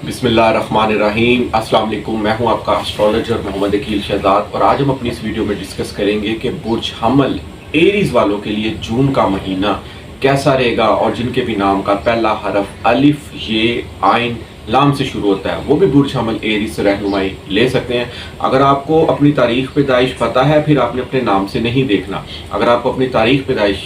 बिस्मिल्लाहिर्रहमानिर्रहीम। अस्सलाम वालेकुम। मैं हूं आपका एस्ट्रोलॉजर मोहम्मद अकील शहजाद और आज हम अपनी इस वीडियो में डिस्कस करेंगे कि बुर्ज हमल एरीज वालों के लिए जून का महीना कैसा रहेगा और जिनके भी नाम का पहला हरफ अलिफ ये आइन लाम से शुरू होता है वो भी बुर्ज हमल एरीज से रहनुमाई ले सकते हैं। अगर आपको अपनी तारीख पैदाइश पता है फिर आपने अपने नाम से नहीं देखना। अगर आपको अपनी तारीख पैदाइश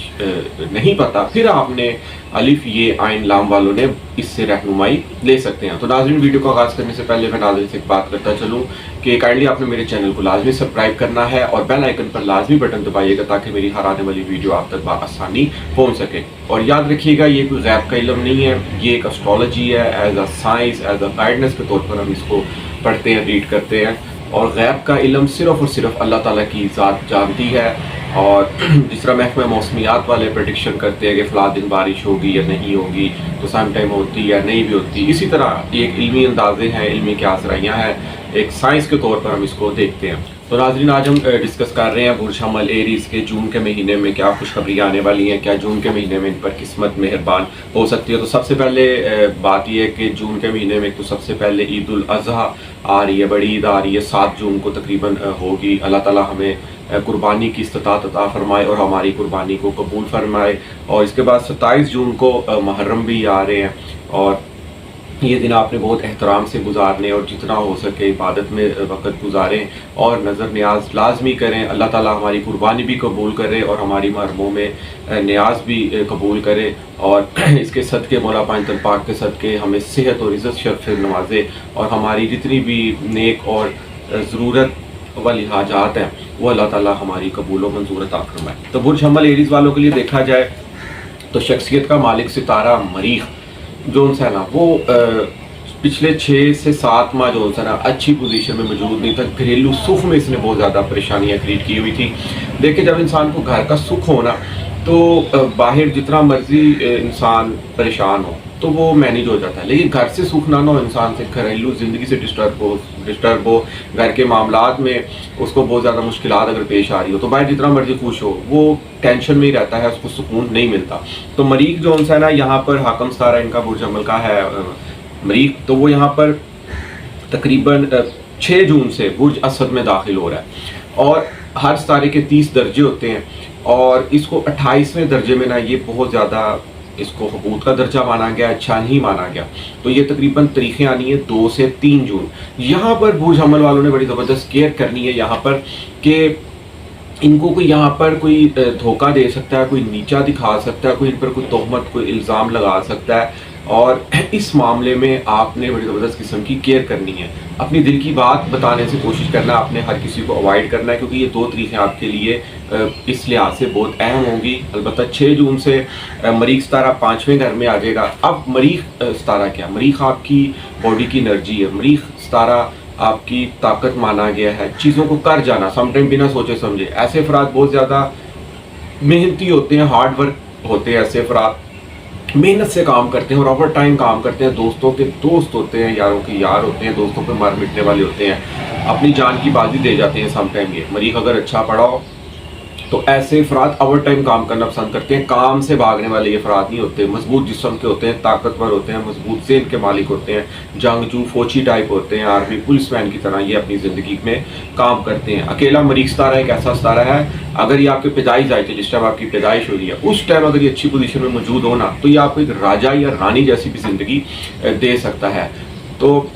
नहीं पता फिर आपने अलिफ ये आइन लाम वालों ने इससे रहनुमाई ले सकते हैं। तो नाज़रीन, वीडियो को आगाज़ करने से पहले मैं नाज़रीन से एक बात करता चलूँ कि काइंडली आपने मेरे चैनल को लाजमी सब्सक्राइब करना है और बेल आइकन पर लाजमी बटन दबाइएगा ताकि मेरी हर आने वाली वीडियो आप तक आसानी पहुंच सके। और याद रखिएगा, ये कोई गैब का इल्म नहीं है, ये एक एस्ट्रोलॉजी है। As a science, as a guidance के तौर पर हम इसको पढ़ते हैं, रीड करते हैं। और गैब का इल्म सिर्फ़ और सिर्फ अल्लाह ताला की ज़ात जानती है। और जिस तरह महकमा मौसमियात वाले प्रेडिक्शन करते हैं कि फ़लाँ दिन बारिश होगी या नहीं होगी, तो सम टाइम होती या नहीं भी होती, इसी तरह ये एक इल्मी अंदाज़े हैं, इल्मी क्या आसराइयाँ हैं, एक साइंस के तौर पर हम इसको देखते हैं। तो नाज़रीन, आज हम डिस्कस कर रहे हैं बुर्ज हमल एरीज़ के जून के महीने में क्या खुशखबरी आने वाली हैं, क्या जून के महीने में इन पर किस्मत मेहरबान हो सकती है। तो सबसे पहले बात यह है कि जून के महीने में तो सबसे पहले ईद उल अज़हा आ रही है, बड़ी ईद आ रही है, 7 जून को तकरीबन होगी। अल्लाह ताला हमें कुर्बानी की इस्तिताअत अता फरमाए और हमारी कुर्बानी को कबूल फरमाए। और इसके बाद 27 जून को मुहर्रम भी आ रहे हैं और ये दिन आपने बहुत एहतराम से गुजारने और जितना हो सके इबादत में वक़्त गुजारें और नज़र न्याज लाजमी करें। अल्लाह ताला हमारी कुर्बानी भी कबूल करे और हमारी मुहर्रमों में न्याज भी कबूल करे और इसके सदक़े मौला पाक पाक के सदक़े हमें सेहत और इज़्ज़त शर्फ से नवाजे और हमारी जितनी भी नेक और ज़रूरत वाली हाजात हैं वो अल्लाह ताला हमारी कबूल व मंजूर अता फरमाए। तो बुर्ज हमल एरीज़ वालों के लिए देखा जाए तो शख्सियत का मालिक सितारा मरीख जो है ना वो पिछले 6 से 7 माह जो है ना अच्छी पोजीशन में मौजूद नहीं था। घरेलू सुख में इसने बहुत ज़्यादा परेशानियाँ क्रिएट की हुई थी। देखिए, जब इंसान को घर का सुख होना तो बाहर जितना मर्जी इंसान परेशान हो तो वो मैनेज हो जाता है, लेकिन घर से सुख ना हो इंसान से, घरेलू ज़िंदगी से डिस्टर्ब हो, घर के मामलात में उसको बहुत ज़्यादा मुश्किलात अगर पेश आ रही हो तो बाहर जितना मर्जी खुश हो वो टेंशन में ही रहता है, उसको सुकून नहीं मिलता। तो मरीख जो है ना यहाँ पर हाकम सितारा इनका बुर्ज हमल का है मरीख, तो वो यहाँ पर तकरीबन 6 जून से बुर्ज असद में दाखिल हो रहा है और हर सितारे के 30 दर्जे होते हैं और इसको 28वें दर्जे में ना ये बहुत ज़्यादा इसको हबूत का दर्जा माना गया, अच्छा नहीं माना गया। तो ये तकरीबन तारीखें आनी है 2 से 3 जून। यहाँ पर बुर्ज हमल वालों ने बड़ी ज़बरदस्त केयर करनी है यहाँ पर कि इनको कोई यहाँ पर कोई धोखा दे सकता है, कोई नीचा दिखा सकता है, कोई इन पर कोई तोहमत कोई इल्ज़ाम लगा सकता है और इस मामले में आपने बड़ी ज़बरदस्त किस्म की केयर करनी है। अपनी दिल की बात बताने से कोशिश करना, आपने हर किसी को अवॉइड करना है क्योंकि ये 2 तारीखें आपके लिए इस लिहाज से बहुत अहम होंगी। अलबत्ता 6 जून से मरीख सितारा 5वें घर में आ जाएगा। अब मरीख सितारा क्या? मरीख आपकी बॉडी की एनर्जी है, मरीख सितारा आपकी ताकत माना गया है, चीज़ों को कर जाना समटाइम बिना सोचे समझे। ऐसे अफराद बहुत ज़्यादा मेहनती होते हैं, हार्ड वर्क होते हैं, ऐसे अफराद मेहनत से काम करते हैं और ओवर टाइम काम करते हैं, दोस्तों के दोस्त होते हैं, यारों के यार होते हैं, दोस्तों पे मार मिटने वाले होते हैं, अपनी जान की बाजी दे जाते हैं समटाइम। ये मरीख अगर अच्छा पढ़ा हो तो ऐसे अफराद ओवर टाइम काम करना पसंद करते हैं, काम से भागने वाले ये अफराद नहीं होते, मजबूत जिस्म के होते हैं, ताकतवर होते हैं, मजबूत सेहत के मालिक होते हैं, जंगजू फौजी टाइप होते हैं, आर्मी पुलिस मैन की तरह ये अपनी ज़िंदगी में काम करते हैं। अकेला मरीख सितारा एक ऐसा सितारा है, अगर ये आपके पैदाइश आए थे, जिस टाइम आपकी पैदाइश हुई है उस टाइम अगर ये अच्छी पोजीशन में मौजूद हो ना तो ये आपको एक राजा या रानी जैसी भी ज़िंदगी दे सकता है। तो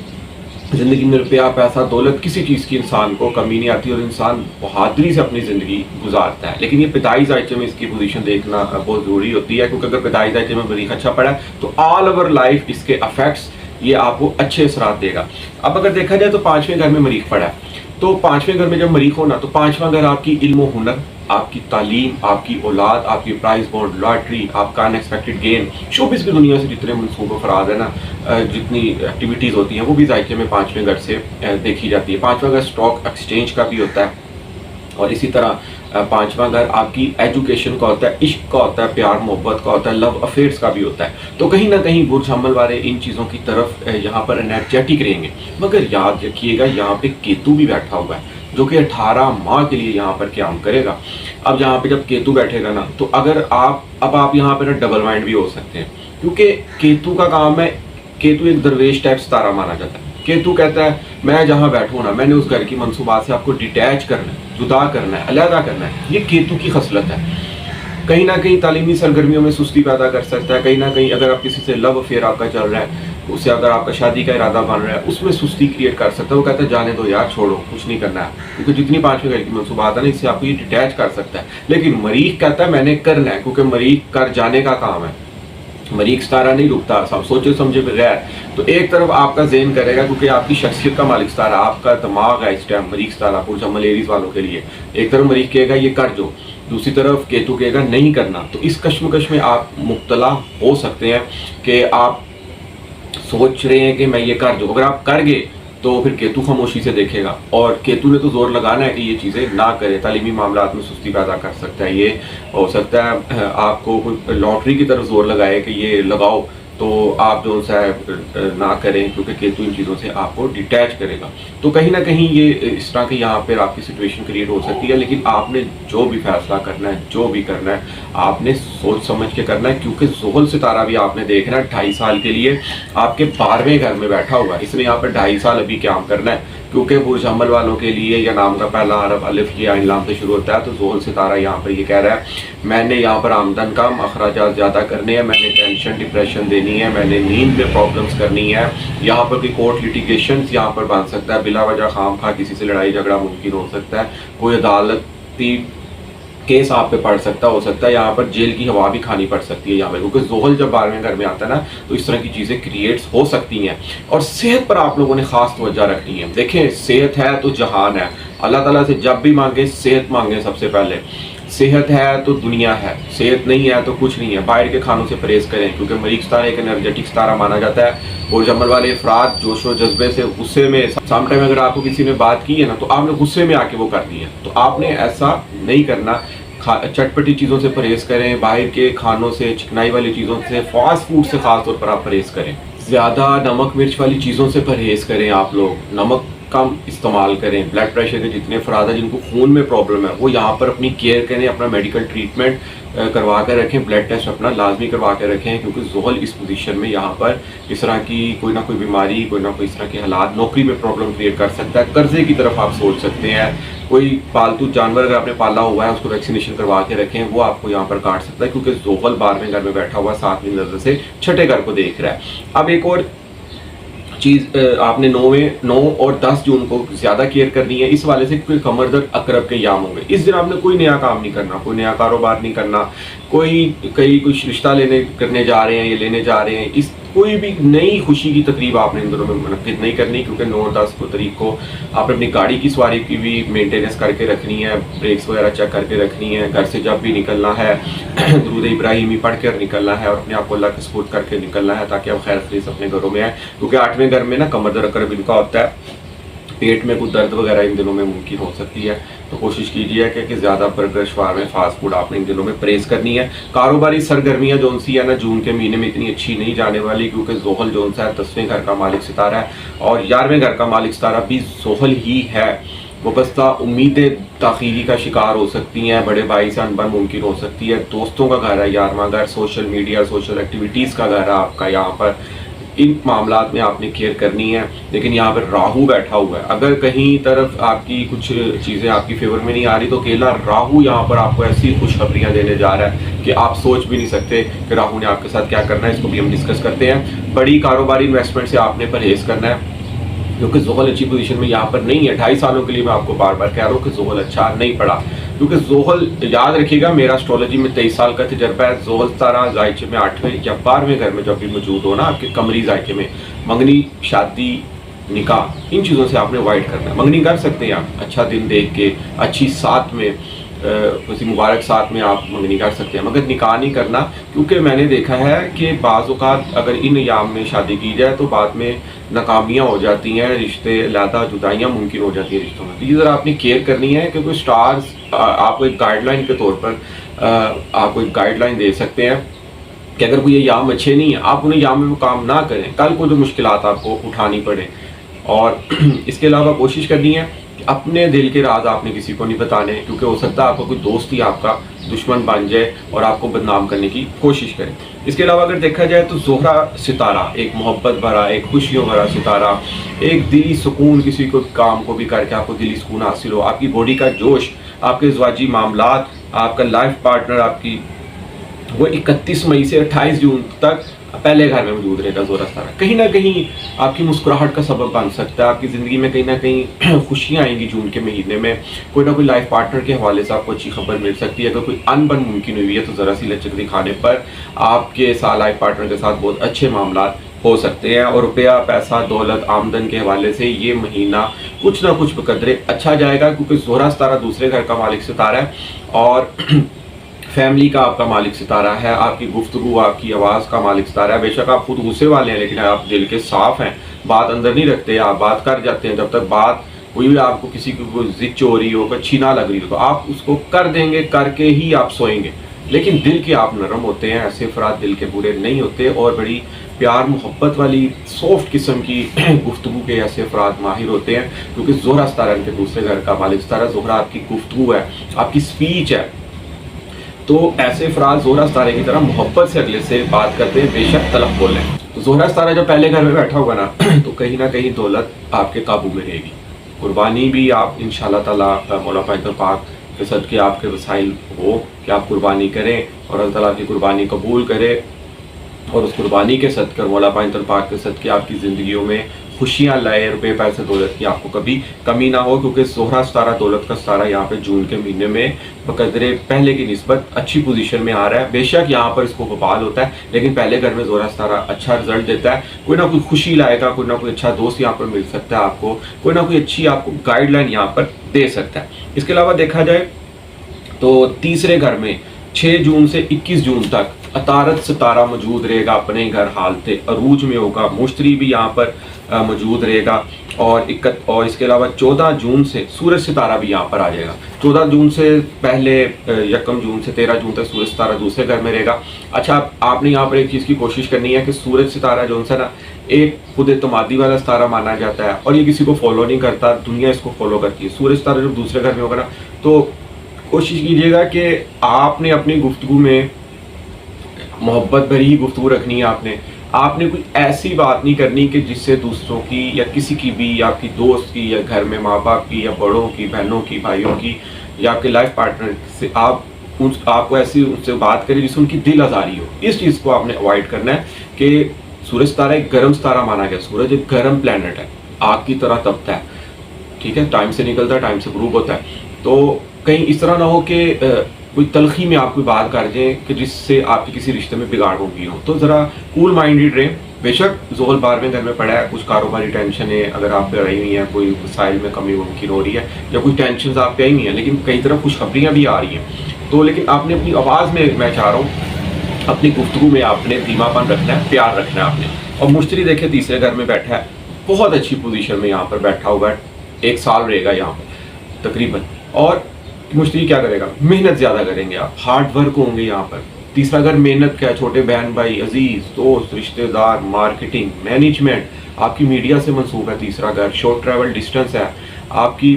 ज़िंदगी में रुपया पैसा दौलत किसी चीज़ की इंसान को कमी नहीं आती और इंसान बहादुरी से अपनी ज़िंदगी गुजारता है। लेकिन ये पैदाइश जायचे में इसकी पोजीशन देखना बहुत ज़रूरी होती है क्योंकि अगर पैदाइश जायचे में मरीख अच्छा पड़ा है तो ऑल ओवर लाइफ इसके अफेक्ट्स ये आपको अच्छे असरात देगा। अब अगर देखा जाए तो 5वें घर में मरीख पड़ा है, तो 5वें घर में जब मरीख होना तो 5वां घर आपकी इल्म हुनर, आपकी तालीम, आपकी औलाद, आपकी प्राइज बॉन्ड लॉटरी, आपका अनएक्सपेक्टेड गेन, शोबिस की दुनिया से जितने मनसूबे फराज है ना, जितनी एक्टिविटीज़ होती हैं वो भी जायके में 5वें घर से देखी जाती है। 5वां घर स्टॉक एक्सचेंज का भी होता है और इसी तरह 5वां घर आपकी एजुकेशन का होता है, इश्क का होता है, प्यार मोहब्बत का होता है, लव अफेयर्स का भी होता है। तो कहीं ना कहीं बुर्ज हमल वाले इन चीज़ों की तरफ यहाँ पर एनर्जेटिक रहेंगे। मगर याद रखिएगा यहाँ पे केतु भी बैठा हुआ है जो कि 18 माह के लिए यहाँ पर क्याम करेगा। अब यहाँ पे जब केतु बैठेगा ना तो अगर आप यहाँ पर डबल माइंड भी हो सकते हैं क्योंकि केतु का काम है केतु एक दरवेश टाइप सितारा माना जाता है। केतु कहता है मैं जहाँ बैठूँ ना, मैंने उस घर की मंसूबात से आपको डिटैच करना है, जुदा करना है, अलहदा करना है। ये केतु की खसलत है। कहीं ना कहीं तालीमी सरगर्मियों में सुस्ती पैदा कर सकता है। कहीं ना कहीं अगर आप किसी से लव अफेयर आपका चल रहा है, उससे अगर आपका शादी का इरादा बन रहा है, उसमें सुस्ती क्रिएट कर सकता है। वो कहता है जाने दो यार, छोड़ो, कुछ नहीं करना है, क्योंकि जितनी पांचवें घर की मंसूबात है ना, इससे आपको ये डिटैच कर सकता है। लेकिन मरीख कहता है मैंने करना है, क्योंकि मरीख कर जाने का काम है। मरीख सितारा नहीं रुकता, सब सोचे समझे बगैर। तो एक तरफ आपका ज़हन करेगा, क्योंकि आपकी शख्सियत का मालिक सितारा, आपका दिमाग है इस टाइम मरीख सितारा बुर्ज अम्मल एरीज वालों के लिए। एक तरफ मरीख कहेगा ये कर दो, दूसरी तरफ केतु कहेगा नहीं करना। तो इस कश्मकश में आप मुब्तला हो सकते हैं कि आप सोच रहे हैं कि मैं ये कर दूँ। अगर आप कर गए तो फिर केतु खामोशी से देखेगा, और केतु ने तो जोर लगाना है कि ये चीज़ें ना करे। तालीमी मामलात में सुस्ती पैदा कर सकता है। ये हो सकता है आपको लॉटरी की तरफ जोर लगाए कि ये लगाओ, तो आप जो है ना करें, क्योंकि केतु इन चीज़ों से आपको डिटैच करेगा। तो कहीं ना कहीं ये इस तरह की यहाँ पर आपकी सिचुएशन क्रिएट हो सकती है। लेकिन आपने जो भी फैसला करना है, जो भी करना है, आपने सोच समझ के करना है, क्योंकि ज़ुहल सितारा भी आपने देखना है 2.5 साल के लिए आपके 12वें घर में बैठा हुआ है। इसने यहाँ पर 2.5 साल अभी काम करना है, क्योंकि बुर्ज अम्मल वालों के लिए या नाम का पहला हरफ अलिफ या इनलाम से शुरू होता है। तो ज़ुहल सितारा यहाँ पर ये कह रहा है मैंने यहाँ पर आमदन कम, अखराजात ज़्यादा करने हैं, मैंने टेंशन डिप्रेशन देनी है, मैंने नींद में प्रॉब्लम्स करनी है। यहाँ पर कोई कोर्ट लिटिगेशन यहाँ पर बन सकता है, बिला वजह खाम खा किसी से लड़ाई झगड़ा मुमकिन हो सकता है, कोई अदालती केस आप पे पड़ सकता हो सकता है। यहाँ पर जेल की हवा भी खानी पड़ सकती है यहाँ पे, क्योंकि ज़ुहल जब 12वें घर में आता है ना, तो इस तरह की चीज़ें क्रिएट्स हो सकती हैं। और सेहत पर आप लोगों ने ख़ास तवज्जो रखनी है। देखें, सेहत है तो जहान है। अल्लाह ताला से जब भी मांगे सेहत मांगे सबसे पहले। सेहत है तो दुनिया है, सेहत नहीं है तो कुछ नहीं है। बाहर के खानों से परहेज़ करें, क्योंकि मरीख सितारा एक एनर्जेटिक सितारा माना जाता है। बुर्ज अम्मल वाले अफराद जोशो जज्बे से, गुस्से में, सम टाइम अगर आपको किसी ने बात की है ना, तो आपने गुस्से में आके वो कर दी है। तो आपने ऐसा नहीं करना। चटपटी चीज़ों से परहेज़ करें, बाहर के खानों से, चिकनाई वाली चीज़ों से, फास्ट फूड से ख़ास तौर पर आप परहेज़ करें। ज़्यादा नमक मिर्च वाली चीज़ों से परहेज़ करें। आप लोग नमक कम इस्तेमाल करें। ब्लड प्रेशर के जितने अफराद हैं जिनको खून में प्रॉब्लम है, वो यहाँ पर अपनी केयर करें, अपना मेडिकल ट्रीटमेंट करवा कर रखें, ब्लड टेस्ट अपना लाजमी करवा कर रखें, क्योंकि ज़ुहल इस पोजीशन में यहाँ पर इस तरह की कोई ना कोई बीमारी, कोई ना कोई इस तरह के हालात, नौकरी में प्रॉब्लम क्रिएट कर सकता है। कर्जे की तरफ आप सोच सकते हैं। कोई पालतू जानवर अगर आपने पाला हुआ है, उसको वैक्सीनेशन करवा के रखें, वो आपको यहाँ पर काट सकता है, क्योंकि ज़ुहल 12वें घर में बैठा हुआ 7वीं नज़र से छठे घर को देख रहा है। अब एक और चीज़ आपने 9 और 10 जून को ज़्यादा केयर करनी है। इस वाले से कोई कमर दर्द अकरब के याम होंगे। इस दिन आपने कोई नया काम नहीं करना, कोई नया कारोबार नहीं करना, कहीं कुछ रिश्ता करने जा रहे हैं, ये लेने जा रहे हैं, इस कोई भी नई खुशी की तकरीब आपने इन दिनों में मुनक्किद नहीं करनी, क्योंकि 9 और 10 को तारीख को आपने अपनी गाड़ी की सवारी की भी मेंटेनेंस करके रखनी है, ब्रेक्स वगैरह चेक करके रखनी है। घर से जब भी निकलना है दुरूद इब्राहिमी पढ़ कर निकलना है, और अपने आप को अल्लाह के सुपुर्द करके निकलना है, ताकि आप खैर खरीस अपने घरों में आए। क्योंकि 8वें घर में ना कमर दर्द अकरब इनका होता है, पेट में कुछ दर्द वगैरह इन दिनों में मुमकिन हो सकती है। तो कोशिश कीजिए कि ज़्यादा बर्गर शवारमे फास्ट फूड आपने इन दिनों में परहेज़ करनी है। कारोबारी सरगर्मियाँ जो सी है ना, जून के महीने में इतनी अच्छी नहीं जाने वाली, क्योंकि ज़ुहल जो है 10वें घर का मालिक सितारा है, और 11वें घर का मालिक सितारा भी ज़ुहल ही है। वबस्ता उम्मीदें ताख़ीरी का शिकार हो सकती हैं, बड़े भाई से अनबन मुमकिन हो सकती है, दोस्तों का घर है 11वां घर, सोशल मीडिया, सोशल एक्टिविटीज़ का घर है आपका। यहाँ पर इन मामलात में आपने केयर करनी है। लेकिन यहाँ पर राहु बैठा हुआ है, अगर कहीं तरफ आपकी कुछ चीज़ें आपकी फेवर में नहीं आ रही, तो अकेला राहु यहाँ पर आपको ऐसी खुशखबरियाँ देने जा रहा है कि आप सोच भी नहीं सकते कि राहु ने आपके साथ क्या करना है। इसको भी हम डिस्कस करते हैं। बड़ी कारोबारी इन्वेस्टमेंट से आपने परहेज़ करना है, क्योंकि ज़ुहल अच्छी पोजीशन में यहाँ पर नहीं है। 2.5 सालों के लिए मैं आपको बार बार कह रहा हूँ कि ज़ुहल अच्छा नहीं पड़ा, क्योंकि ज़ुहल, याद रखिएगा, मेरा एस्ट्रोलॉजी में 23 साल का तजर्बा है। ज़ुहल तारा जायचे में 8वें या 12वें घर में जब भी मौजूद हो ना, आपके कमरी जायचे में, मंगनी, शादी, निकाह, इन चीज़ों से आपने अवॉइड करना है। मंगनी कर सकते हैं आप, अच्छा दिन देख के, अच्छी साथ में, किसी मुबारक साथ में आप मंगनी कर सकते हैं, मगर निकाह नहीं करना। क्योंकि मैंने देखा है कि बाज़ औक़ात अगर इन अयाम में शादी की जाए तो बाद में नाकामियाँ हो जाती हैं, रिश्ते अलहदा जुदाइयाँ मुमकिन हो जाती है रिश्तों में। तो ये ज़रा आपने केयर करनी है, क्योंकि स्टार्स आपको एक गाइडलाइन के तौर पर आपको एक गाइडलाइन दे सकते हैं कि अगर कोई अयाम अच्छे नहीं है, आप उन्हें अयाम में वो काम ना करें, कल को जो मुश्किलात आपको उठानी पड़े। और इसके अलावा कोशिश करनी है اپنے دل کے راز آپ نے کسی کو نہیں بتانے، کیونکہ ہو سکتا ہے آپ کا کوئی دوست ہی آپ کا دشمن بن جائے اور آپ کو بدنام کرنے کی کوشش کرے۔ اس کے علاوہ اگر دیکھا جائے تو زہرہ ستارہ ایک محبت بھرا، ایک خوشیوں بھرا ستارہ، ایک دلی سکون، کسی کو کام کو بھی کر کے آپ کو دلی سکون حاصل ہو، آپ کی باڈی کا جوش، آپ کے ازواجی معاملات، آپ کا لائف پارٹنر آپ کی وہ 31 مئی سے 28 جون تک پہلے گھر میں موجود رہے گا زہرہ ستارہ۔ کہیں نہ کہیں آپ کی مسکراہٹ کا سبب بن سکتا ہے، آپ کی زندگی میں کہیں نہ کہیں خوشیاں آئیں گی جون کے مہینے میں، کوئی نہ کوئی لائف پارٹنر کے حوالے سے آپ کو اچھی خبر مل سکتی ہے۔ اگر کوئی ان بن ممکن ہوئی ہے تو ذرا سی لچک دکھانے پر آپ کے ساتھ لائف پارٹنر کے ساتھ بہت اچھے معاملات ہو سکتے ہیں، اور روپیہ پیسہ دولت آمدن کے حوالے سے یہ مہینہ کچھ نہ کچھ بقدرے اچھا جائے گا، کیونکہ زہرہ ستارہ دوسرے گھر کا مالک ستارہ ہے اور فیملی کا آپ کا مالک ستارہ ہے، آپ کی گفتگو، آپ کی آواز کا مالک ستارہ ہے۔ بے شک آپ خود غصے والے ہیں لیکن آپ دل کے صاف ہیں، بات اندر نہیں رکھتے، آپ بات کر جاتے ہیں۔ جب تک بات کوئی بھی آپ کو کسی کی کوئی ضد چو رہی ہو، اچھی نہ لگ رہی ہو تو آپ اس کو کر دیں گے، کر کے ہی آپ سوئیں گے، لیکن دل کے آپ نرم ہوتے ہیں۔ ایسے افراد دل کے برے نہیں ہوتے اور بڑی پیار محبت والی سافٹ قسم کی گفتگو کے ایسے افراد ماہر ہوتے ہیں، کیونکہ زہرہ ستارہ ان کے دوسرے گھر کا مالک ستارہ۔ زہرہ آپ کی گفتگو ہے، آپ کی سپیچ ہے، تو ایسے افراد زہرہ ستارے کی طرح محبت سے اگلے سے بات کرتے ہیں، بے شک طلب بولیں۔ تو زہرہ ستارہ جب پہلے گھر میں بیٹھا ہوگا نا تو کہیں نہ کہیں دولت آپ کے قابو میں رہے گی، قربانی بھی آپ انشاءاللہ تعالیٰ مولا پاک کے صدقے آپ کے وسائل ہو کہ آپ قربانی کریں اور اللہ تعالیٰ کی قربانی قبول کرے، اور اس قربانی کے صدقے مولا پاک کے صدقے آپ کی زندگیوں میں خوشیاں لائے، روپے پیسے دولت کی آپ کو کبھی کمی نہ ہو، کیونکہ زہرہ ستارہ دولت کا ستارہ یہاں پہ جون کے مہینے میں بقدرے پہلے کی نسبت اچھی پوزیشن میں آ رہا ہے۔ بے شک یہاں پر اس کو وبال ہوتا ہے، لیکن پہلے گھر میں زہرہ ستارہ اچھا رزلٹ دیتا ہے، کوئی نہ کوئی خوشی لائے گا، کوئی نہ کوئی اچھا دوست یہاں پر مل سکتا ہے آپ کو، کوئی نہ کوئی اچھی آپ کو گائیڈ لائن یہاں پر دے سکتا ہے۔ اس کے علاوہ دیکھا جائے تو تیسرے گھر میں 6 جون سے 21 جون تک عطارد ستارہ موجود رہے گا، اپنے گھر حالت عروج میں ہوگا، مشتری بھی یہاں پر موجود رہے گا، اور اس کے علاوہ 14 جون سے سورج ستارہ بھی یہاں پر آ جائے گا۔ 14 جون سے پہلے 1 جون سے 13 جون تک سورج ستارہ دوسرے گھر میں رہے گا۔ اچھا، آپ نے یہاں پر ایک چیز کی کوشش کرنی ہے کہ سورج ستارہ جو ہے نا ایک خود اعتمادی والا ستارہ مانا جاتا ہے اور یہ کسی کو فالو نہیں کرتا، دنیا اس کو فالو کرتی ہے۔ سورج ستارہ جب دوسرے گھر میں ہوگا نا تو کوشش کیجیے گا کہ آپ نے اپنی گفتگو میں محبت بھری گفتگو رکھنی ہے، آپ نے کوئی ایسی بات نہیں کرنی کہ جس سے دوسروں کی یا کسی کی بھی، یا آپ کی دوست کی، یا گھر میں ماں باپ کی، یا بڑوں کی، بہنوں کی، بھائیوں کی، یا آپ کے لائف پارٹنر سے آپ کو ایسی ان سے بات کریں جس سے ان کی دل آزاری ہو۔ اس چیز کو آپ نے اوائڈ کرنا ہے کہ سورج ستارہ ایک گرم ستارہ مانا گیا، سورج ایک گرم پلانٹ ہے، آگ کی طرح تپتا ہے، ٹھیک ہے، ٹائم سے نکلتا ہے، ٹائم سے غروب ہوتا ہے۔ تو کہیں اس طرح نہ ہو کہ کوئی تلخی میں آپ کوئی بات کر دیں کہ جس سے آپ کے کسی رشتے میں بگاڑ ہو گئی ہو، تو ذرا کول مائنڈیڈ رہیں۔ بے شک زحل 12ویں گھر میں پڑا ہے، کچھ کاروباری ٹینشن ہے اگر آپ پہ رہی ہوئی ہیں، کوئی وسائل میں کمی ممکن ہو رہی ہے، یا کوئی ٹینشنز آپ پہ آئی ہوئی ہیں، لیکن کئی طرف خوشخبریاں بھی آ رہی ہیں، تو لیکن آپ نے اپنی آواز میں چاہ رہا ہوں اپنی گفتگو میں آپ نے دھیما پن رکھنا ہے، پیار رکھنا ہے آپ نے۔ اور مشتری دیکھیں تیسرے گھر میں بیٹھا ہے، بہت اچھی پوزیشن میں یہاں پر بیٹھا ہوگا، 1 سال رہے گا یہاں پر تقریباً، اور مشتری کیا کرے گا، محنت زیادہ کریں گے آپ، ہارڈ ورک ہوں گے یہاں پر۔ تیسرا گھر محنت کا ہے، چھوٹے بہن بھائی، عزیز دوست، رشتہ دار، مارکیٹنگ، مینجمنٹ، آپ کی میڈیا سے منسوب ہے تیسرا گھر، شارٹ ٹریول ڈسٹینس ہے، آپ کی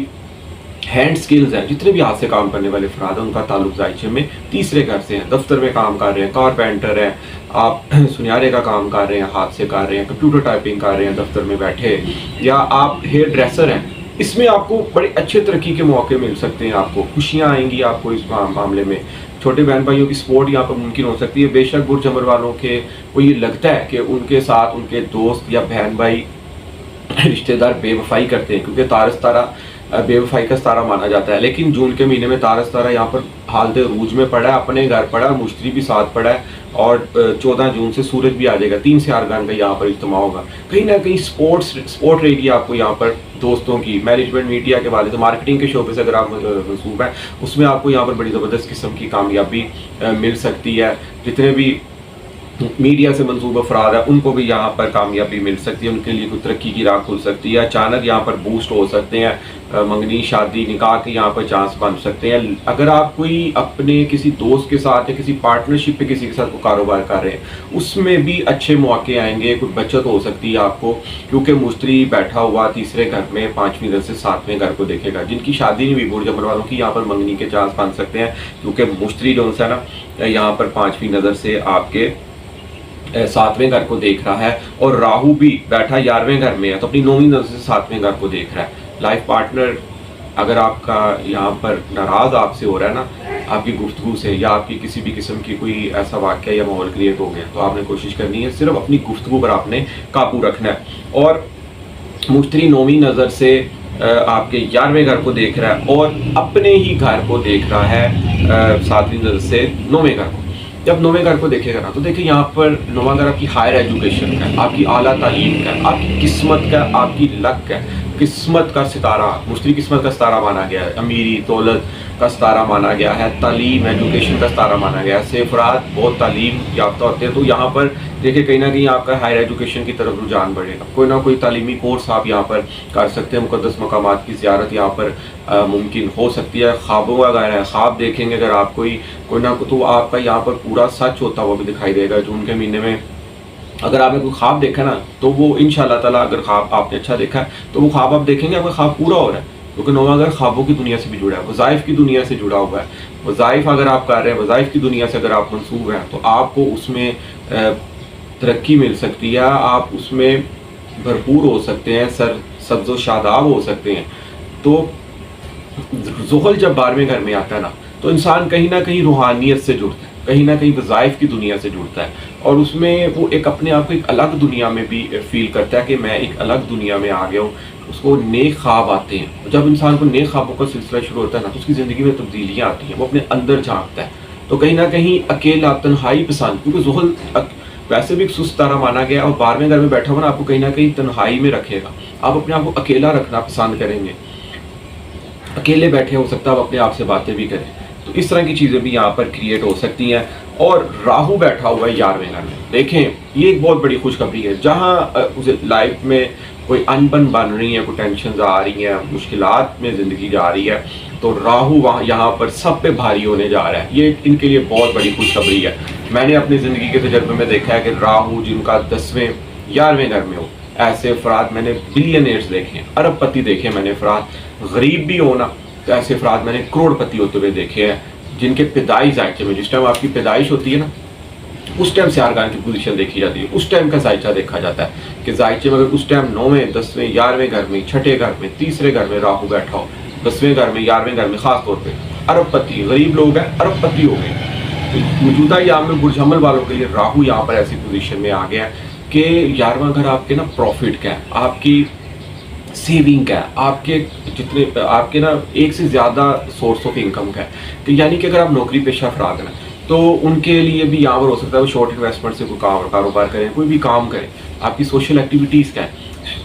ہینڈ سکلز ہیں، جتنے بھی ہاتھ سے کام کرنے والے افراد ہیں ان کا تعلق ذائچے میں تیسرے گھر سے ہیں، دفتر میں کام کر رہے ہیں، کارپینٹر ہیں، آپ سنیارے کا کام کر رہے ہیں، ہاتھ سے کر رہے ہیں، کمپیوٹر ٹائپنگ کر رہے ہیں دفتر میں بیٹھے، یا آپ ہیئر ڈریسر ہیں، اس میں آپ کو بڑے اچھے ترقی کے موقع مل سکتے ہیں، آپ کو خوشیاں آئیں گی آپ کو اس معاملے میں، چھوٹے بہن بھائیوں کی سپورٹ یہاں پر ممکن ہو سکتی ہے۔ بے شک برج حمل والوں کے کو یہ لگتا ہے کہ ان کے ساتھ ان کے دوست یا بہن بھائی رشتہ دار بے وفائی کرتے ہیں، کیونکہ تارا ستارہ بے وفائی کا ستارہ مانا جاتا ہے، لیکن جون کے مہینے میں تارا ستارہ یہاں پر حالت عروج میں پڑا ہے، اپنے گھر پڑا ہے، مشتری بھی ساتھ پڑا ہے، اور 14 جون سے سورج بھی آ جائے گا، 3 سیارگان کا یہاں پر اجتماع ہوگا۔ کہیں نہ کہیں سپورٹ رہے گی آپ کو یہاں پر دوستوں کی، مینجمنٹ میڈیا کے والے، مارکیٹنگ کے شعبے سے اگر آپ منسوب ہیں اس میں آپ کو یہاں پر بڑی زبردست قسم کی کامیابی مل سکتی ہے۔ جتنے بھی मीडिया से मंसूब अफराद है उनको भी यहाँ पर कामयाबी मिल सकती है, उनके लिए कोई तरक्की की राह खुल सकती है, अचानक यहाँ पर बूस्ट हो सकते हैं, मंगनी शादी निकाह के यहाँ पर चांस बन सकते हैं। अगर आप कोई अपने किसी दोस्त के साथ या किसी पार्टनरशिप पे किसी के साथ को कारोबार कर रहे हैं उसमें भी अच्छे मौके आएंगे, कोई बचत हो सकती है आपको, क्योंकि मुश्तरी बैठा हुआ तीसरे घर में 5वीं घर से 7वें घर को देखेगा। जिनकी शादी नहीं हुई बुर्ज अव्वल वालों की यहाँ पर मंगनी के चांस बन सकते हैं, क्योंकि मुश्तरी जो है ना यहाँ पर 5वीं नज़र से आपके 7वें घर को देख रहा है, और राहु भी बैठा 11वें घर में है तो अपनी 9वीं नज़र से 7वें घर को देख रहा है। लाइफ पार्टनर अगर आपका यहाँ पर नाराज़ आपसे हो रहा है ना आपकी गुफ्तगू से, या आपकी किसी भी किस्म की कोई ऐसा वाक़या या माहौल क्रिएट हो गया, तो आपने कोशिश करनी है सिर्फ अपनी गुफ्तगू पर आपने काबू रखना है। और मुश्तरी 9वीं नज़र से आपके 11वें घर को देख रहा है और अपने ही घर को देख रहा है 7वीं नज़र से 9वें घर को। जब 9वें घर को देखेगा ना तो देखिए यहाँ पर 9वां घर आपकी हायर एजुकेशन का है, आपकी आला तालीम का है, आपकी किस्मत का, आपकी लक का, किस्मत का सितारा, मुश्तरी किस्मत का सितारा माना गया है, अमीरी दौलत का सितारा माना गया है, तालीम एजुकेशन का सितारा माना गया है। सेफरात बहुत तालीम याफ्ता होते हैं, तो यहाँ पर देखिए कहीं ना कहीं आपका हायर एजुकेशन की तरफ रुझान बढ़ेगा, कोई ना कोई तालीमी कोर्स आप यहाँ पर कर सकते हैं, मुक़द्दस मकामात की ज़ियारत यहाँ पर मुमकिन हो सकती है। ख्वाबों का घर है, ख्वाब देखेंगे अगर आप कोई ना तो आपका यहाँ पर पूरा सच होता हुआ भी दिखाई देगा। जून के महीने में अगर आपने कोई ख्वाब देखा ना तो वो इंशाल्लाह ताला, अगर ख्वाब आपने अच्छा देखा है तो वो ख्वाब आप देखेंगे आपका ख्वाब पूरा हो रहा है, क्योंकि 9वां घर ख्वाबों की दुनिया से भी जुड़ा है, वज़ाइफ की दुनिया से जुड़ा हुआ है। वज़ाइफ अगर आप कर रहे हैं, वज़ाइफ की दुनिया से अगर आप मंसूब हैं तो आपको उसमें तरक्की मिल सकती है, आप उसमें भरपूर हो सकते हैं, सब्ज़ व शादाब हो सकते हैं। तो ज़ुहल जब 12वें घर में आता है ना तो इंसान कहीं ना कहीं रूहानियत से जुड़ता है, कहीं ना कहीं वज़ाइफ की दुनिया से जुड़ता है, और उसमें वो एक अपने आप को एक अलग दुनिया में भी फील करता है कि मैं एक अलग दुनिया में आ गया हूँ। उसको नेक ख्वाब आते हैं, जब इंसान को नेक ख्वाबों का सिलसिला शुरू होता है ना तो उसकी ज़िंदगी में तब्दीलियाँ आती हैं, वो अपने अंदर झांकता है। तो कहीं ना कहीं अकेला तन्हाई पसंद, क्योंकि ज़ुहल वैसे भी एक सुस्त तारा माना गया, और 12वें घर में बैठा हुआ ना आपको कहीं ना कहीं तन्हाई में रखेगा, आप अपने आप को अकेला रखना पसंद करेंगे, अकेले बैठे हो सकता है आप अपने आप से बातें भी करें। तो इस तरह की चीज़ें भी यहाँ पर क्रिएट हो सकती हैं। और राहु बैठा हुआ है 11वें घर में, देखें ये एक बहुत बड़ी खुशखबरी है। जहाँ उसे लाइफ में कोई अनबन बन रही है, कोई टेंशन आ रही है, मुश्किलात में ज़िंदगी जा रही है, तो राहु वहाँ यहाँ पर सब पे भारी होने जा रहा है। ये इनके लिए बहुत बड़ी खुशखबरी है। मैंने अपनी ज़िंदगी के तजर्बे में देखा है कि राहु जिनका 10वें 11वें घर में हो, ऐसे अफराद मैंने बिलियनर्स देखे हैं, अरबपति देखे मैंने अफराद, गरीब भी होना तो ऐसे अफराद मैंने करोड़पति होते हुए देखे हैं, जिनके पैदाइश जायचे में, जिस टाइम आपकी पैदाइश होती है ना उस टाइम से आरगान की पोजीशन देखी जाती है, उस टाइम का जायचा देखा जाता है कि जायचे में अगर उस टाइम 9वें 10वें 11वें घर में, 6ठे घर में, तीसरे घर में राहु बैठा हो, 10वें घर में 11वें घर में, खास तौर पे अरबपति, गरीब लोग हैं अरबपति हो गए। तो मौजूदा यहाँ में बुर्ज हमल वालों के लिए राहु यहाँ पर ऐसी पोजीशन में आ गया कि 11वां घर आपके ना प्रॉफिट का है, आपकी सेविंग का है, आपके जितने आपके ना एक से ज़्यादा सोर्स ऑफ इनकम का है। तो यानी कि अगर आप नौकरी पेशा अफराद हैं तो उनके लिए भी यहाँ पर हो सकता है वो शॉर्ट इन्वेस्टमेंट से कोई कारोबार करें, कोई भी काम करें। आपकी सोशल एक्टिविटीज़ क्या है,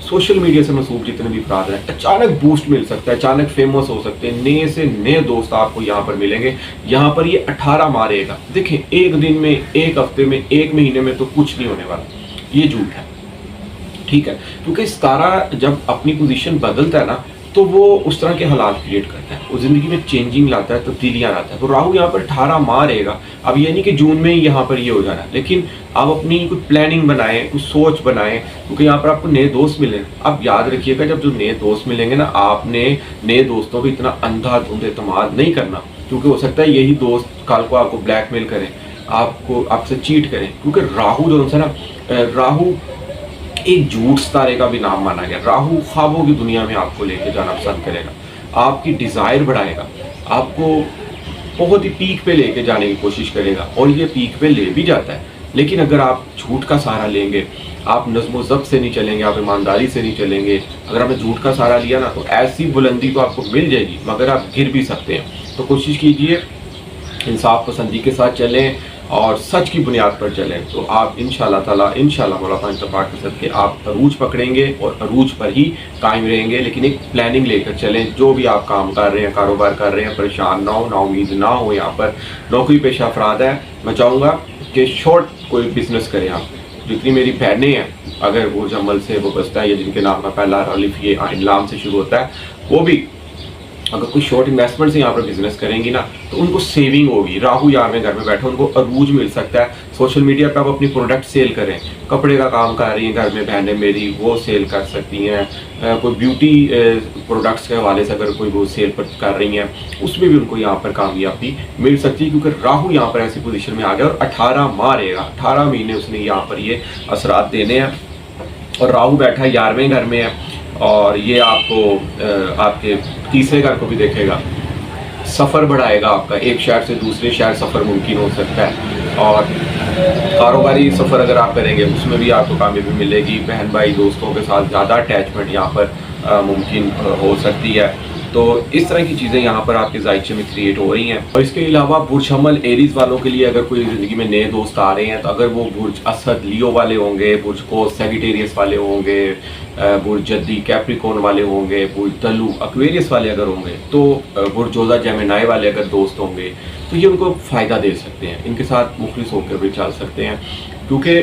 सोशल मीडिया से मसूब जितने भी अफराद हैं, अचानक बूस्ट मिल सकता है, अचानक फेमस हो सकते हैं, नए से नए दोस्त आपको यहाँ पर मिलेंगे। यहाँ पर ये 18 मारेगा। देखें एक दिन में, एक हफ्ते में, एक महीने में तो कुछ नहीं होने वाला, ये झूठ है, ठीक है। क्योंकि सितारा जब अपनी पोजीशन बदलता है ना तो वो उस तरह के हालात क्रिएट करता है, वो ज़िंदगी में चेंजिंग लाता है, तब्दीलियाँ लाता है। तो राहु यहाँ पर 18 मारेगा। अब ये नहीं कि जून में ही यहाँ पर ये हो जाना है, लेकिन आप अपनी कुछ प्लानिंग बनाएं, कुछ सोच बनाएं, क्योंकि यहाँ पर आपको नए दोस्त मिले। अब याद रखिएगा जब जो नए दोस्त मिलेंगे ना, आपने नए दोस्तों पर इतना अंधाधुंध एतमाद नहीं करना, क्योंकि हो सकता है यही दोस्त कल को आपको ब्लैकमेल करें, आपको आपसे चीट करें। क्योंकि राहु जो है ना, राहु एक झूठ सितारे का भी नाम माना गया। राहु ख्वाबों की दुनिया में आपको लेके जाना पसंद करेगा, आपकी डिज़ायर बढ़ाएगा, आपको बहुत ही पीक पे लेके जाने की कोशिश करेगा, और ये पीक पे ले भी जाता है। लेकिन अगर आप झूठ का सहारा लेंगे, आप नज़्म ज़ब्त से नहीं चलेंगे, आप ईमानदारी से नहीं चलेंगे, अगर आपने झूठ का सहारा लिया ना तो ऐसी बुलंदी तो आपको मिल जाएगी, मगर आप गिर भी सकते हैं। तो कोशिश कीजिए इंसाफ पसंदी के साथ चलें और सच की बुनियाद पर चलें, तो आप इंशाल्लाह ताला, इंशाल्लाह मौला पाक इत्तफाक के साथ के आप अरूज पकड़ेंगे और अरूज पर ही कायम रहेंगे। लेकिन एक प्लानिंग लेकर चलें। जो भी आप काम कर रहे हैं, कारोबार कर रहे हैं, परेशान ना हो, नाउमीद ना हो। यहाँ पर नौकरी पेशा अफराद है, मैं चाहूँगा कि शॉर्ट कोई बिजनेस करें आप, जितनी मेरी बहनें हैं अगर बुर्ज अमल से वो बसता है या जिनके नाम का पहला अलिफ ये आइन लाम से शुरू होता है, वो भी अगर कोई शॉर्ट इन्वेस्टमेंट से यहाँ पर बिजनेस करेंगी ना तो उनको सेविंग होगी। राहु यार में घर में बैठे उनको अरूज मिल सकता है। सोशल मीडिया पे आप अपनी प्रोडक्ट सेल करें, कपड़े का काम कर रही हैं घर में बहनें मेरी, वो सेल कर सकती हैं। कोई ब्यूटी प्रोडक्ट्स के हवाले से अगर कोई वो सेल पर कर रही हैं, उसमें भी उनको यहाँ पर कामयाबी मिल सकती है, क्योंकि राहु यहाँ पर ऐसी पोजीशन में आ गया और 18 माह रहेगा। 18 महीने उसने यहाँ पर ये असरात देने हैं। और राहु बैठा 11वें घर में है और ये आपको आपके तीसरे घर को भी देखेगा। सफ़र बढ़ाएगा आपका, एक शहर से दूसरे शहर सफ़र मुमकिन हो सकता है। और कारोबारी सफ़र अगर आप करेंगे उसमें भी आपको कामयाबी मिलेगी। बहन भाई दोस्तों के साथ ज़्यादा अटैचमेंट यहाँ पर मुमकिन हो सकती है। तो इस तरह की चीज़ें यहाँ पर आपके ज़ायचे में क्रिएट हो रही हैं। और इसके अलावा बुर्ज हमल एरीज वालों के लिए अगर कोई ज़िंदगी में नए दोस्त आ रहे हैं तो अगर वो बुर्ज असद लियो वाले होंगे, बुर्ज को सेजिटेरियस वाले होंगे, बुर्ज जद्दी कैप्रिकॉर्न वाले होंगे, बुर्ज तल्लु एक्वेरियस वाले अगर होंगे, तो बुर्ज जोधा जेमिनाई वाले अगर दोस्त होंगे तो ये उनको फ़ायदा दे सकते हैं। इनके साथ मुखलिस होकर भी चल सकते हैं, क्योंकि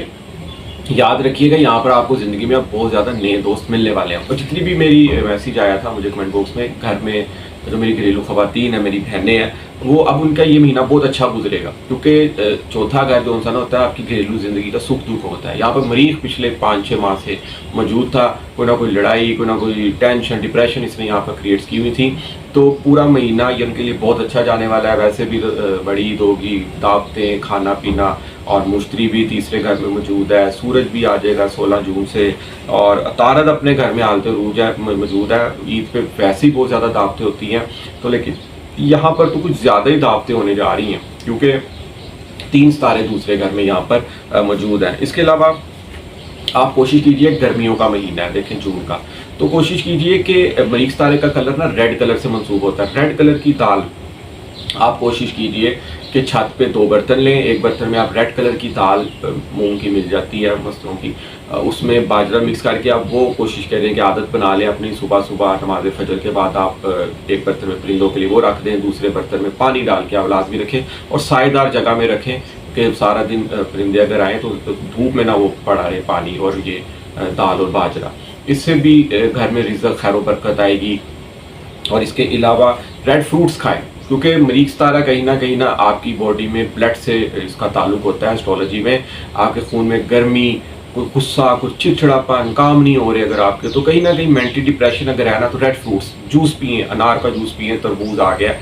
याद रखिएगा यहाँ पर आपको ज़िंदगी में अब बहुत ज़्यादा नए दोस्त मिलने वाले हैं। और जितनी भी मेरी मैसेज आया था मुझे कमेंट बॉक्स में, घर में जो मेरी घरेलू ख़वातीन है, मेरी बहनें हैं, वो अब उनका ये महीना बहुत अच्छा गुजरेगा, क्योंकि चौथा घर जो इंसान होता है आपकी घरेलू ज़िंदगी का सुख दुख होता है। यहाँ पर मरीख पिछले 5-6 माह से मौजूद था, कोई ना कोई लड़ाई, कोई ना कोई टेंशन, डिप्रेशन इसने यहाँ पर क्रिएट्स की हुई थी। तो पूरा महीना ये उनके लिए बहुत अच्छा जाने वाला है। वैसे भी बड़ी ईद होगी, दावतें, खाना पीना, और मुश्तरी भी तीसरे घर में मौजूद है। सूरज भी आ जाएगा 16 जून से, और तारद अपने घर में हालत रूज है मौजूद है। ईद पे वैसे ही बहुत ज़्यादा दावतें होती हैं, तो लेकिन यहाँ पर तो कुछ ज़्यादा ही दावतें होने जा रही हैं, क्योंकि 3 सितारे दूसरे घर में यहाँ पर मौजूद हैं। इसके अलावा आप कोशिश कीजिए, गर्मियों का महीना है देखें जून का, तो कोशिश कीजिए कि मरीख सितारे का कलर ना रेड कलर से मंसूब होता है। रेड कलर की दाल आप कोशिश कीजिए कि छत पे 2 बर्तन लें। एक बर्तन में आप रेड कलर की दाल मूंग की मिल जाती है मस्तरों की, उसमें बाजरा मिक्स करके आप वो कोशिश करें कि आदत बना लें अपनी। सुबह सुबह नमाज फजर के बाद आप एक बर्तन में परिंदों के लिए वो रख दें, दूसरे बर्तन में पानी डाल के आप लाजमी रखें और सायेदार जगह में रखें कि सारा दिन परिंदे अगर आएँ तो धूप में ना वो पड़ा रहे पानी और ये दाल और बाजरा। इससे भी घर में रिज़्क़ खैर व बरकत आएगी। और इसके अलावा रेड फ्रूट्स खाएं, क्योंकि मरीख सितारा कहीं ना आपकी बॉडी में ब्लड से इसका ताल्लुक होता है। एस्ट्रोलॉजी में आपके खून में गर्मी, कोई गुस्सा, कुछ चिड़चिड़ापन, काम नहीं हो रहे अगर आपके, तो कहीं ना कहीं मेंटल डिप्रेशन अगर है ना, तो रेड फ्रूट्स जूस पिए, अनार का जूस पिए, तरबूज आ गया,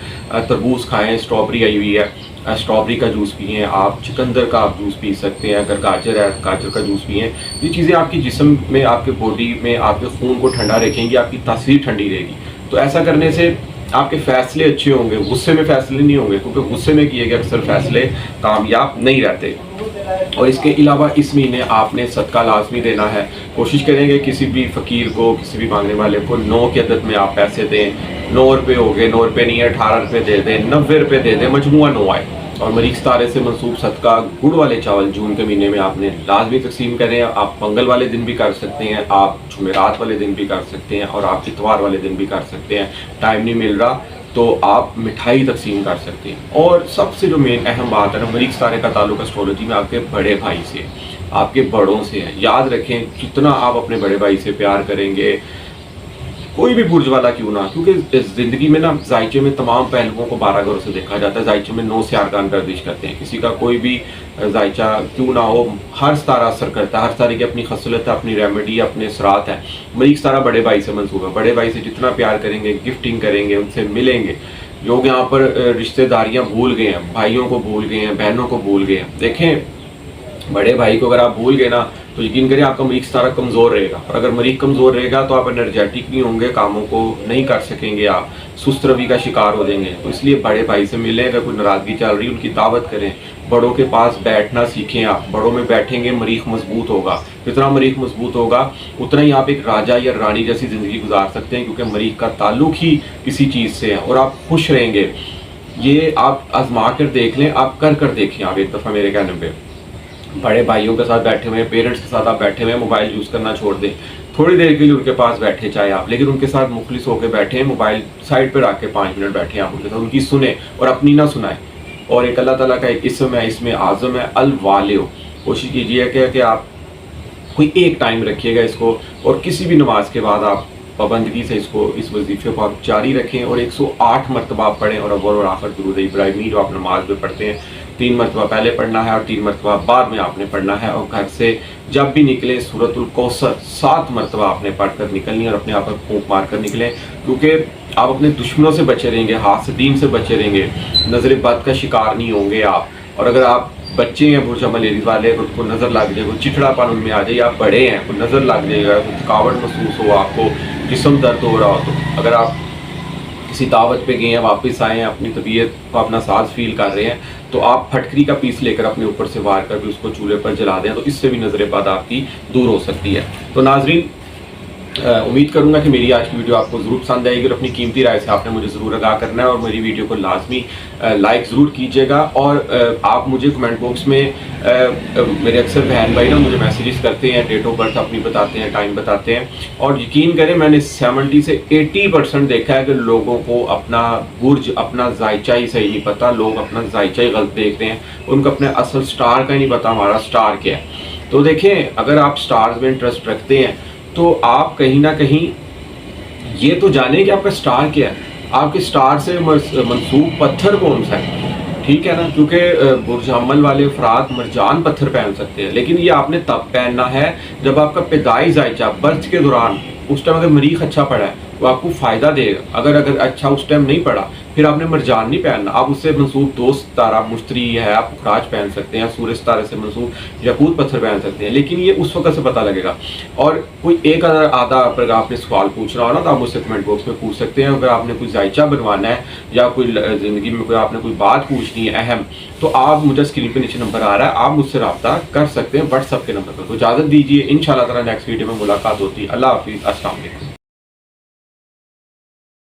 तरबूज खाएं, स्ट्रॉबेरी आई हुई है, स्ट्रॉबेरी का जूस पिए आप, चुकंदर का आप जूस पी सकते हैं, अगर गाजर है गाजर का जूस पिए। ये चीज़ें आपकी जिस्म में, आपके बॉडी में, आपके खून को ठंडा रखेंगी, आपकी तासीर ठंडी रहेगी। तो ऐसा करने से आपके फैसले अच्छे होंगे, गुस्से में फैसले नहीं होंगे, क्योंकि गुस्से में किए गए अक्सर फैसले कामयाब नहीं रहते। और इसके अलावा इस महीने आपने सदका लाजमी देना है। कोशिश करेंगे किसी भी फ़कीर को, किसी भी मांगने वाले को 9 की अदद में आप पैसे दें। 9 रुपये हो गए, 9 रुपये नहीं है 18 रुपये दे दें, 90 रुपये दे दें, मजमूआ 9 आए। और मरीख सितारे से मंसूब सदका गुड़ वाले चावल जून के महीने में आपने लाजमी तकसीम करें। आप मंगल वाले दिन भी कर सकते हैं, आप जुमेरात वाले दिन भी कर सकते हैं, और आप इतवार वाले दिन भी कर सकते हैं। टाइम नहीं मिल रहा तो आप मिठाई तकसीम कर सकते हैं। और सबसे जो मेन अहम बात है ना, मरीख सितारे का ताल्लुक एस्ट्रोलॉजी में आपके बड़े भाई से, आपके बड़ों से है। याद रखें, जितना आप अपने बड़े भाई से प्यार करेंगे, कोई भी बुर्ज वाला क्यों ना, क्योंकि ज़िंदगी में ना जायचे में तमाम पहलुओं को 12 घरों से देखा जाता है। जायचे में 9 सियारगान गर्दिश करते हैं, किसी का कोई भी जायचा क्यों ना हो, हर सितारा असर करता है। हर सितारे की अपनी खसलत है, अपनी रेमेडी, अपने असरात है। मरीख सितारा बड़े भाई से मंसूब है। बड़े भाई से जितना प्यार करेंगे, गिफ्टिंग करेंगे, उनसे मिलेंगे। लोग यहाँ पर रिश्तेदारियाँ भूल गए हैं, भाइयों को भूल गए हैं, बहनों को भूल गए हैं। देखें, बड़े भाई को अगर आप भूल गए ना, तो यकीन करिए आपका मरीख सितारा कमज़ोर रहेगा। और अगर मरीख कमज़ोर रहेगा तो आप एनर्जेटिक नहीं होंगे, कामों को नहीं कर सकेंगे, आप सुस्त रवि का शिकार हो जाएंगे। तो इसलिए बड़े भाई से मिलें। अगर कोई नाराज़गी चल रही है, उनकी दावत करें। बड़ों के पास बैठना सीखें आप। बड़ों में बैठेंगे, मरीख मजबूत होगा। जितना मरीख मजबूत होगा उतना ही आप एक राजा या रानी जैसी ज़िंदगी गुजार सकते हैं, क्योंकि मरीख का ताल्लुक ही किसी चीज़ से है, और आप खुश रहेंगे। ये आप आजमा कर देख लें, आप कर देखें। आप एक दफ़ा मेरे कहने पे बड़े भाइयों के साथ बैठे हुए हैं, पेरेंट्स के साथ आप बैठे हुए हैं, मोबाइल यूज़ करना छोड़ दें। थोड़ी देर के लिए उनके पास बैठे चाहे आप, लेकिन उनके साथ मुखलिस होकर बैठे हैं। मोबाइल साइड पर रख के 5 मिनट बैठे आप उनके साथ, उनकी सुने और अपनी ना सुनाएं। और एक अल्लाह ताला का एक इसम है, इसमें आज़म है अल वालियो, کوشش کیجیے کہ آپ کوئی ایک ٹائم رکھیے گا اس کو، اور کسی بھی نماز کے بعد آپ پابندگی سے اس وظیفے کو آپ جاری رکھیں، اور 108 مرتبہ آپ پڑھیں، اور اول اور آخر درود ابراہیمی جو آپ نماز میں پڑھتے ہیں 3 مرتبہ پہلے پڑھنا ہے اور 3 مرتبہ بعد میں آپ نے پڑھنا ہے، اور گھر سے جب بھی نکلیں سورۃ الکوثر 7 مرتبہ آپ نے پڑھ کر نکلنی ہے، اور اپنے آپ پر پھونک مار کر نکلیں، کیونکہ آپ اپنے دشمنوں سے بچے رہیں گے، حاسدین سے بچے رہیں گے، نظر بد کا شکار نہیں ہوں گے آپ. اور اگر آپ بچے ہیں برج حمل ایریز والے، ان کو نظر لگ جائے، کوئی چچڑا پن ان میں آ جائے، آپ بڑے ہیں کوئی نظر لگ جائے گا، تھکاوٹ محسوس ہو، آپ کو جسم درد ہو رہا ہو، تو اگر آپ کسی دعوت پہ گئے ہیں، واپس آئے ہیں، اپنی طبیعت کو اپنا ساز فیل کر رہے ہیں، تو آپ پھٹکری کا پیس لے کر اپنے اوپر سے وار کر بھی اس کو چولہے پر جلا دیں، تو اس سے بھی نظر بد آپ کی دور ہو سکتی ہے. تو ناظرین، امید کروں گا کہ میری آج کی ویڈیو آپ کو ضرور پسند آئے گی، اور اپنی قیمتی رائے سے آپ نے مجھے ضرور آگاہ کرنا ہے، اور میری ویڈیو کو لازمی لائک ضرور کیجیے گا. اور آپ مجھے کمنٹ باکس میں میرے اکثر بہن بھائی نا مجھے میسیجز کرتے ہیں، ڈیٹ آف برتھ اپنی بتاتے ہیں، ٹائم بتاتے ہیں، اور یقین کریں میں نے 70 سے 80% دیکھا ہے کہ لوگوں کو اپنا برج، اپنا ذائچہ ہی صحیح نہیں پتہ، لوگ اپنا ذائچہ ہی غلط دیکھتے ہیں، ان کو اپنے اصل سٹار کا ہی نہیں پتہ ہمارا سٹار کیا ہے. تو دیکھیں، اگر آپ سٹارز میں انٹرسٹ رکھتے ہیں تو آپ کہیں نہ کہیں یہ تو جانیں کہ آپ کا سٹار کیا ہے، آپ کے سٹار سے منسوب پتھر کون سا ہے، ٹھیک ہے نا، کیونکہ برج حمل والے افراد مرجان پتھر پہن سکتے ہیں، لیکن یہ آپ نے تب پہننا ہے جب آپ کا پیدائش ذائچہ برتھ کے دوران، اس ٹائم اگر مریخ اچھا پڑا ہے وہ آپ کو فائدہ دے گا. اگر اچھا اس ٹائم نہیں پڑا، پھر آپ نے مرجان نہیں پہننا. آپ اس سے منسوب 2 ستارہ مشتری ہے، آپ خراج پہن سکتے ہیں، سورج ستارے سے منسوب یاقوت پتھر پہن سکتے ہیں، لیکن یہ اس وقت سے پتہ لگے گا. اور کوئی ایک آدھا اگر آپ نے سوال پوچھنا ہو نا تو آپ مجھ سے کمنٹ باکس میں پوچھ سکتے ہیں. اگر آپ نے کوئی ذائچہ بنوانا ہے یا کوئی زندگی میں کوئی آپ نے کوئی بات پوچھنی ہے اہم، تو آپ مجھے اسکرین پہ نیچے نمبر آ رہا ہے، آپ مجھ سے رابطہ کر سکتے ہیں واٹس ایپ کے نمبر پر. تو اجازت دیجیے، انشاءاللہ تعالی نیکسٹ ویڈیو میں ملاقات ہوتی ہے. اللہ حافظ، السلام علیکم.